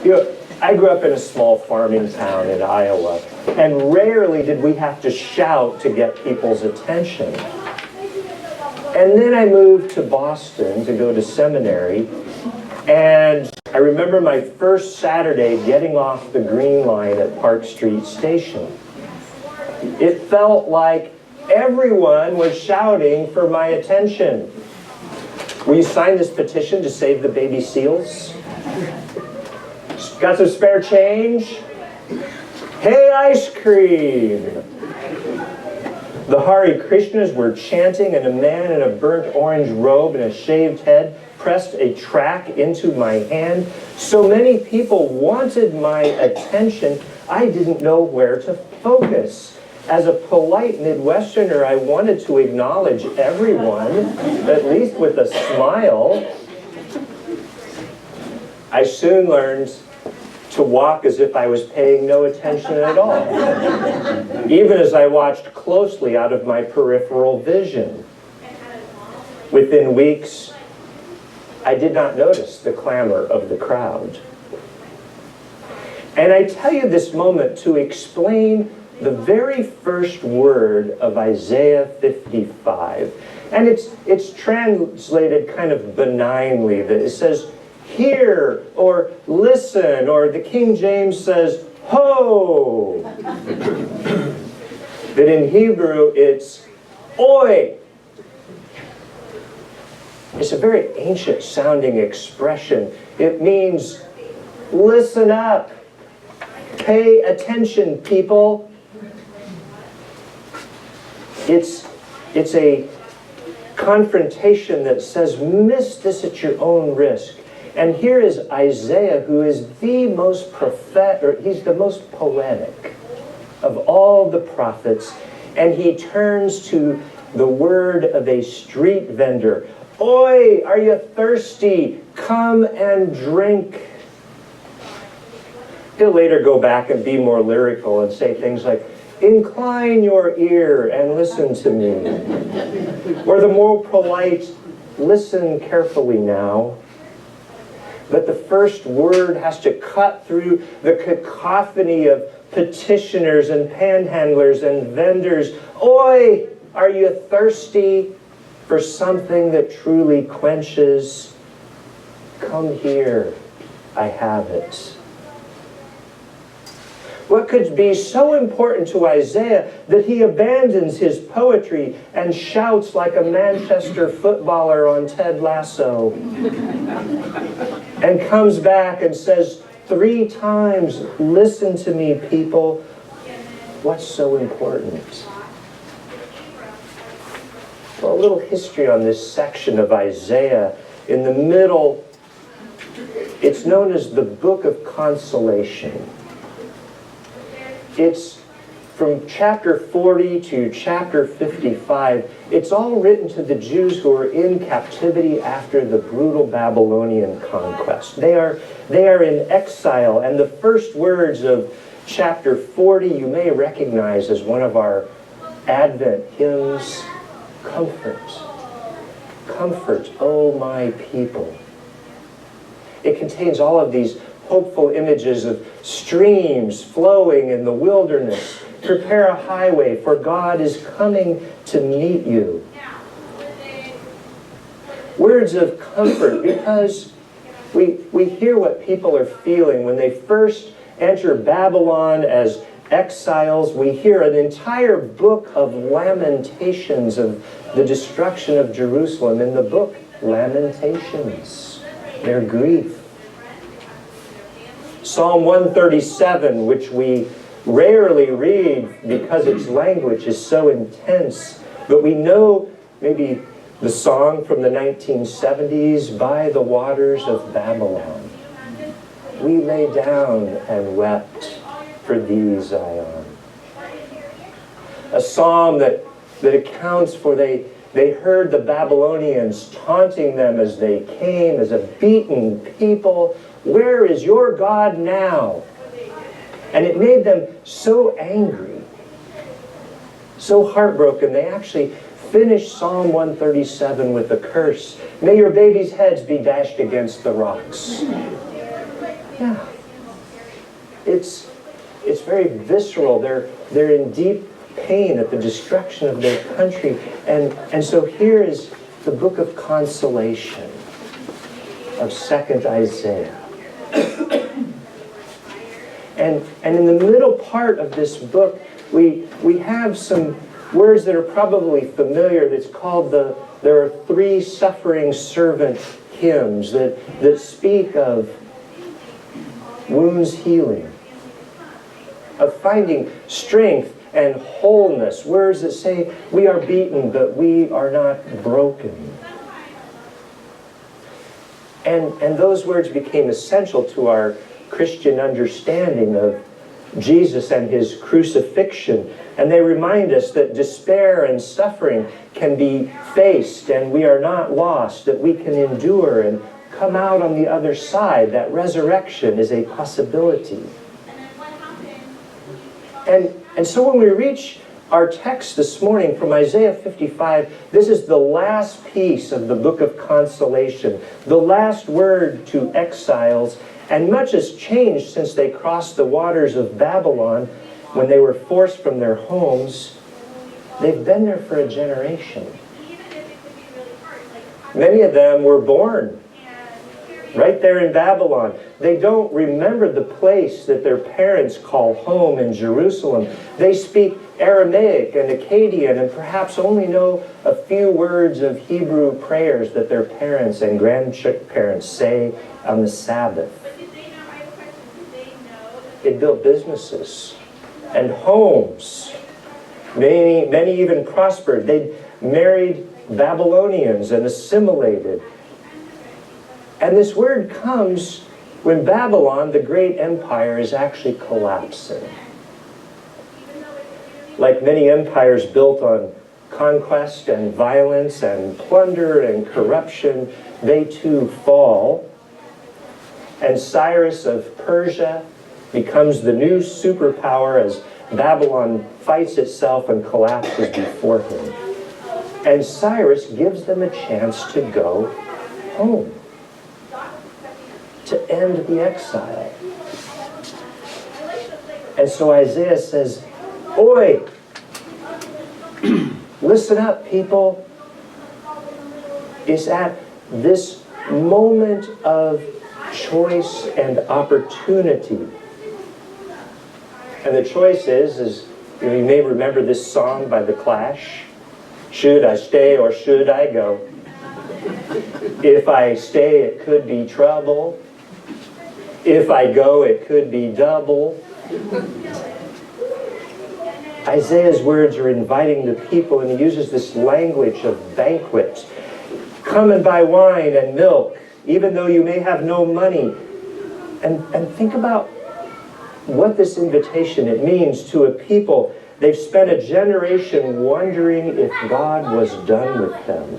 I grew up in a small farming town in Iowa, and rarely did we have to shout to get people's attention. And then I moved to Boston to go to seminary, and I remember my first Saturday getting off the Green Line at Park Street Station. It felt like everyone was shouting for my attention. Will you sign this petition to save the baby seals? Got some spare change? Hey, ice cream! The Hare Krishnas were chanting, and a man in a burnt orange robe and a shaved head pressed a track into my hand. So many people wanted my attention, I didn't know where to focus. As a polite Midwesterner, I wanted to acknowledge everyone, at least with a smile. I soon learned to walk as if I was paying no attention at all, even as I watched closely out of my peripheral vision. Within weeks, I did not notice the clamor of the crowd. And I tell you this moment to explain the very first word of Isaiah 55. And it's translated kind of benignly. That it says, hear, or listen, or the King James says, ho. But in Hebrew, it's oi. It's a very ancient sounding expression. It means, listen up. Pay attention, people. It's a confrontation that says, miss this at your own risk. And here is Isaiah, who is the most he's the most poetic of all the prophets, and he turns to the word of a street vendor. Oi, are you thirsty? Come and drink. He'll later go back and be more lyrical and say things like, incline your ear and listen to me. Or the more polite, listen carefully now. But the first word has to cut through the cacophony of petitioners and panhandlers and vendors. Oi, are you thirsty for something that truly quenches? Come here, I have it. What could be so important to Isaiah that he abandons his poetry and shouts like a Manchester footballer on Ted Lasso and comes back and says 3 times, listen to me, people. What's so important? Well, a little history on this section of Isaiah. In the middle, it's known as the Book of Consolation. It's from chapter 40 to chapter 55. It's all written to the Jews who are in captivity after the brutal Babylonian conquest. They are in exile, and the first words of chapter 40 you may recognize as one of our Advent hymns. Comfort, comfort, O my people. It contains all of these hopeful images of streams flowing in the wilderness. Prepare a highway, for God is coming to meet you. Words of comfort, because we hear what people are feeling when they first enter Babylon as exiles. We hear an entire book of lamentations of the destruction of Jerusalem in the book Lamentations, their grief. Psalm 137, which we rarely read because its language is so intense, but we know maybe the song from the 1970s, By the Waters of Babylon. We lay down and wept for thee, Zion. A psalm that accounts for they heard the Babylonians taunting them as they came as a beaten people. Where is your God now? And it made them so angry, so heartbroken, they actually finished Psalm 137 with a curse. May your babies' heads be dashed against the rocks. Yeah, it's very visceral. They're in deep pain at the destruction of their country. And so here is the book of consolation of 2nd Isaiah. And in the middle part of this book, we have some words that are probably familiar. That's called there are 3 suffering servant hymns that speak of wounds healing, of finding strength and wholeness. Words that say, we are beaten, but we are not broken. And those words became essential to our Christian understanding of Jesus and his crucifixion. And they remind us that despair and suffering can be faced, and we are not lost, that we can endure and come out on the other side, that resurrection is a possibility. And so when we reach our text this morning from Isaiah 55, this is the last piece of the book of consolation, the last word to exiles, and much has changed since they crossed the waters of Babylon when they were forced from their homes. They've been there for a generation. Many of them were born right there in Babylon. They don't remember the place that their parents call home in Jerusalem. They speak Aramaic and Akkadian and perhaps only know a few words of Hebrew prayers that their parents and grandparents say on the Sabbath. They built businesses and homes. Many even prospered. They married Babylonians and assimilated. And this word comes when Babylon, the great empire, is actually collapsing. Like many empires built on conquest and violence and plunder and corruption, they too fall. And Cyrus of Persia becomes the new superpower as Babylon fights itself and collapses before him. And Cyrus gives them a chance to go home, to end the exile. And so Isaiah says, "Oi, listen up, people. It's at this moment of choice and opportunity." And the choice is you may remember this song by The Clash. Should I stay or should I go? If I stay, it could be trouble. If I go, it could be double. Isaiah's words are inviting the people, and he uses this language of banquet. Come and buy wine and milk, even though you may have no money. And think about what this invitation, it means to a people. They've spent a generation wondering if God was done with them.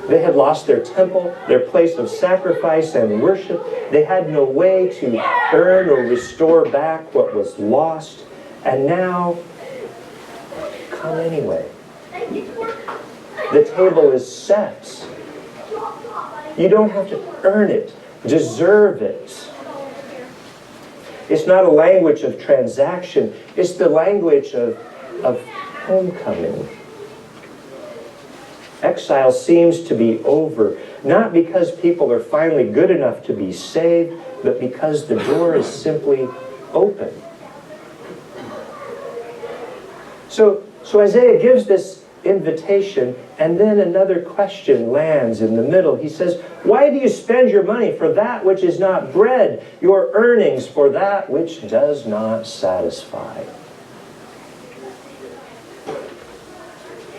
They had lost their temple, their place of sacrifice and worship. They had no way to earn or restore back what was lost. And now, come anyway. The table is set. You don't have to earn it, deserve it. It's not a language of transaction. It's the language of homecoming. Exile seems to be over, not because people are finally good enough to be saved, but because the door is simply open. So Isaiah gives this invitation, and then another question lands in the middle. He says, why do you spend your money for that which is not bread, your earnings for that which does not satisfy?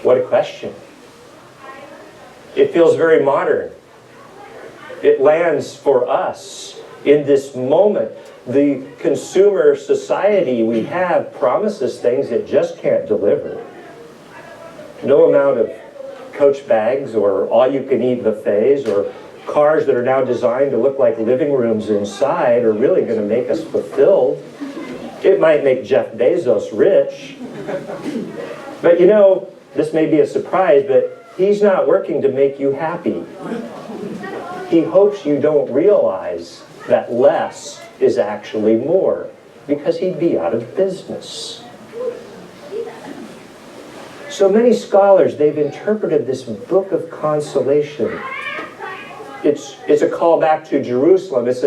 What a question. It feels very modern. It lands for us in this moment. The consumer society we have promises things it just can't deliver. No amount of Coach bags or all-you-can-eat buffets or cars that are now designed to look like living rooms inside are really going to make us fulfilled. It might make Jeff Bezos rich. But you know, this may be a surprise, but he's not working to make you happy. He hopes you don't realize that less is actually more, because he'd be out of business. So many scholars, they've interpreted this book of consolation. It's a call back to Jerusalem. It's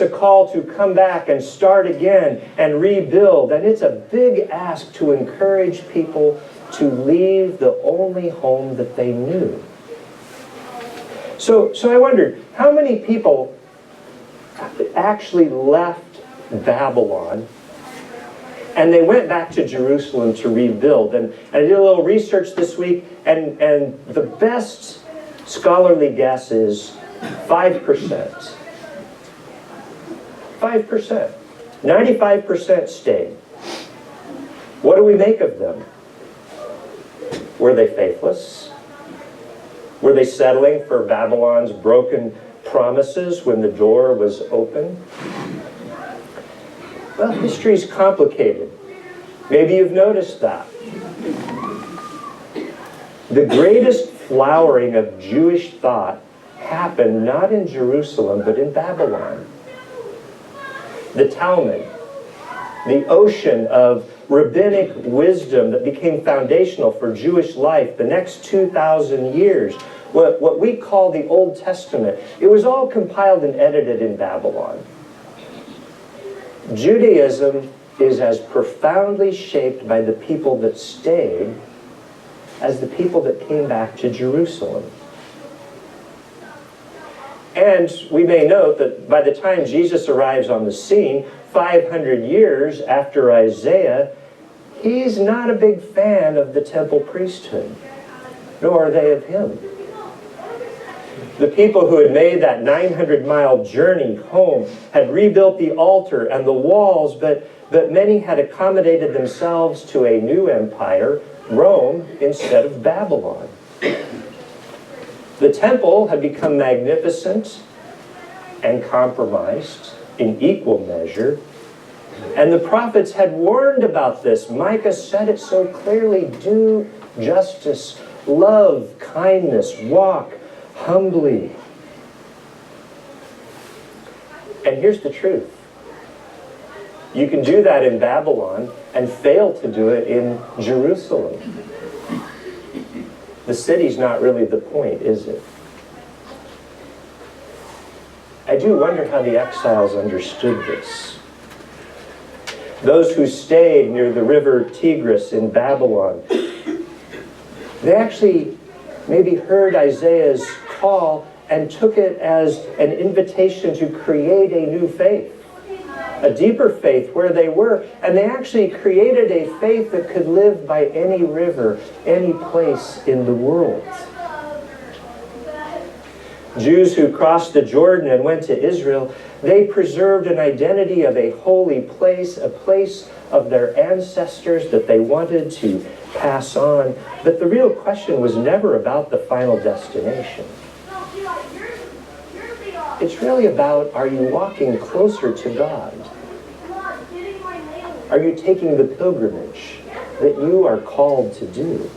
a call to come back and start again and rebuild. And it's a big ask to encourage people to leave the only home that they knew. So I wondered, how many people actually left Babylon and they went back to Jerusalem to rebuild? And I did a little research this week, and the best scholarly guess is 5%. 5%. 95% stayed. What do we make of them? Were they faithless? Were they settling for Babylon's broken promises when the door was open? Well, history's complicated. Maybe you've noticed that. The greatest flowering of Jewish thought happened not in Jerusalem, but in Babylon. The Talmud, the ocean of rabbinic wisdom that became foundational for Jewish life the next 2,000 years, what we call the Old Testament, it was all compiled and edited in Babylon. Judaism is as profoundly shaped by the people that stayed as the people that came back to Jerusalem. And we may note that by the time Jesus arrives on the scene, 500 years after Isaiah, he's not a big fan of the temple priesthood, nor are they of him. The people who had made that 900-mile journey home had rebuilt the altar and the walls, but many had accommodated themselves to a new empire, Rome, instead of Babylon. The temple had become magnificent and compromised in equal measure, and the prophets had warned about this. Micah said it so clearly: do justice, love, kindness, walk humbly. And here's the truth. You can do that in Babylon and fail to do it in Jerusalem. The city's not really the point, is it? I do wonder how the exiles understood this. Those who stayed near the river Tigris in Babylon, they actually maybe heard Isaiah's call and took it as an invitation to create a new faith, a deeper faith where they were, and they actually created a faith that could live by any river, any place in the world. Jews who crossed the Jordan and went to Israel, they preserved an identity of a holy place, a place of their ancestors that they wanted to pass on. But the real question was never about the final destination. It's really about, are you walking closer to God? Are you taking the pilgrimage that you are called to do?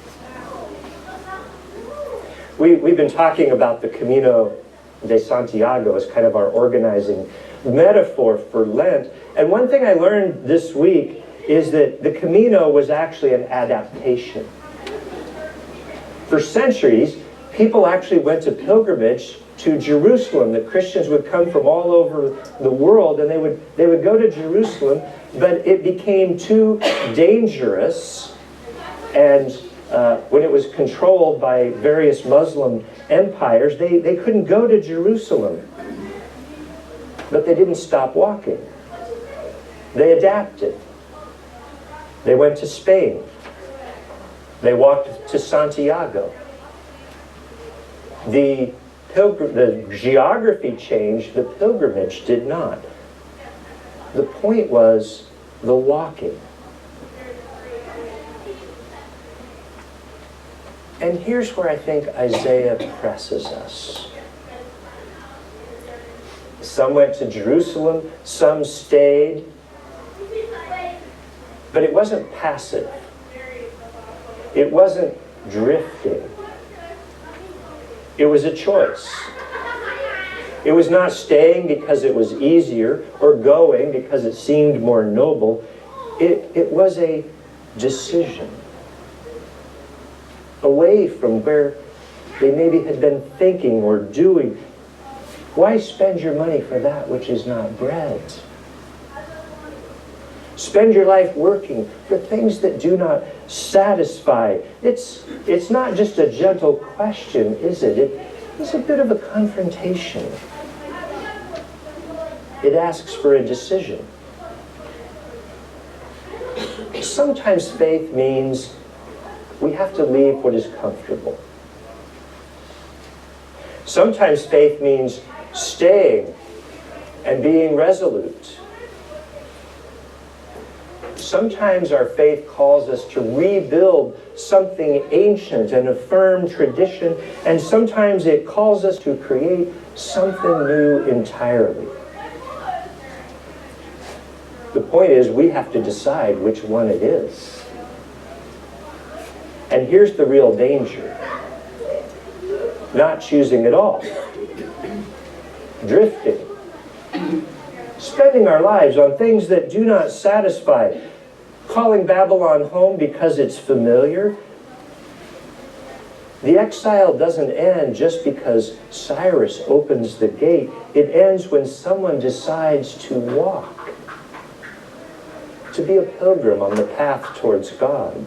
We've been talking about the Camino de Santiago as kind of our organizing metaphor for Lent. And one thing I learned this week is that the Camino was actually an adaptation. For centuries, people actually went to pilgrimage to Jerusalem. That Christians would come from all over the world, and they would go to Jerusalem, but it became too dangerous, and when it was controlled by various Muslim empires, they couldn't go to Jerusalem. But they didn't stop walking. They adapted. They went to Spain. They walked to Santiago. The geography changed, the pilgrimage did not. The point was the walking. And here's where I think Isaiah presses us. Some went to Jerusalem, some stayed, but it wasn't passive. It wasn't drifting. It was a choice. It was not staying because it was easier or going because it seemed more noble. It was a decision away from where they maybe had been thinking or doing. Why spend your money for that which is not bread? Spend your life working for things that do not satisfy. It's not just a gentle question, is it? It's a bit of a confrontation. It asks for a decision. Sometimes faith means we have to leave what is comfortable. Sometimes faith means staying and being resolute. Sometimes our faith calls us to rebuild something ancient and a firm tradition, and sometimes it calls us to create something new entirely. The point is, we have to decide which one it is. And here's the real danger. Not choosing at all. Drifting. Spending our lives on things that do not satisfy. Calling Babylon home because it's familiar. The exile doesn't end just because Cyrus opens the gate. It ends when someone decides to walk. To be a pilgrim on the path towards God.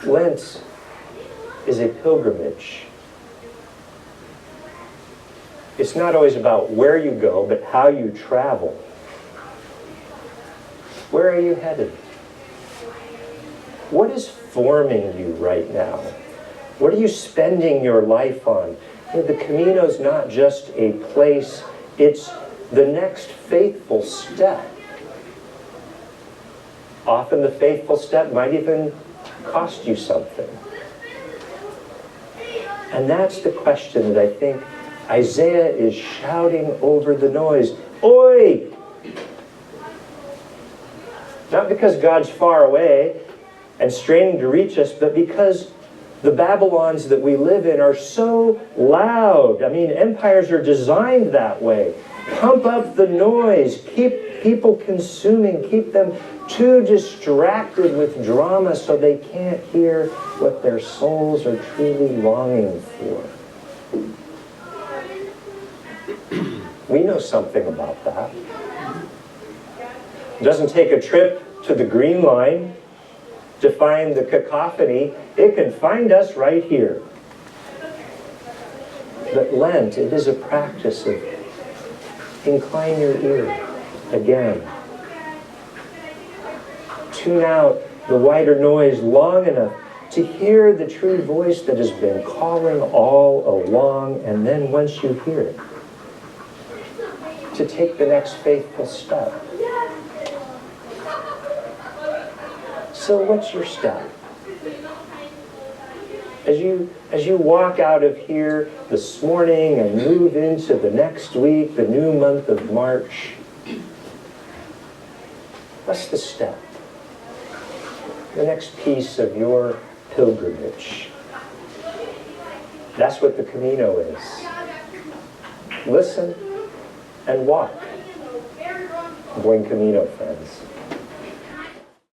Lent is a pilgrimage. It's not always about where you go, but how you travel. Where are you headed? What is forming you right now? What are you spending your life on? You know, the Camino is not just a place, it's the next faithful step. Often the faithful step might even cost you something. And that's the question that I think Isaiah is shouting over the noise. Oi! Not because God's far away and straining to reach us, but because the Babylons that we live in are so loud. I mean, empires are designed that way. Pump up the noise, keep people consuming, keep them too distracted with drama so they can't hear what their souls are truly longing for. We know something about that. It doesn't take a trip to the Green Line to find the cacophony. It can find us right here. But Lent, it is a practice of incline your ear again. Tune out the wider noise long enough to hear the true voice that has been calling all along, and then once you hear it, to take the next faithful step. So what's your step? As you walk out of here this morning and move into the next week, the new month of March, what's the step? The next piece of your pilgrimage. That's what the Camino is. Listen and walk. Buen Camino, friends.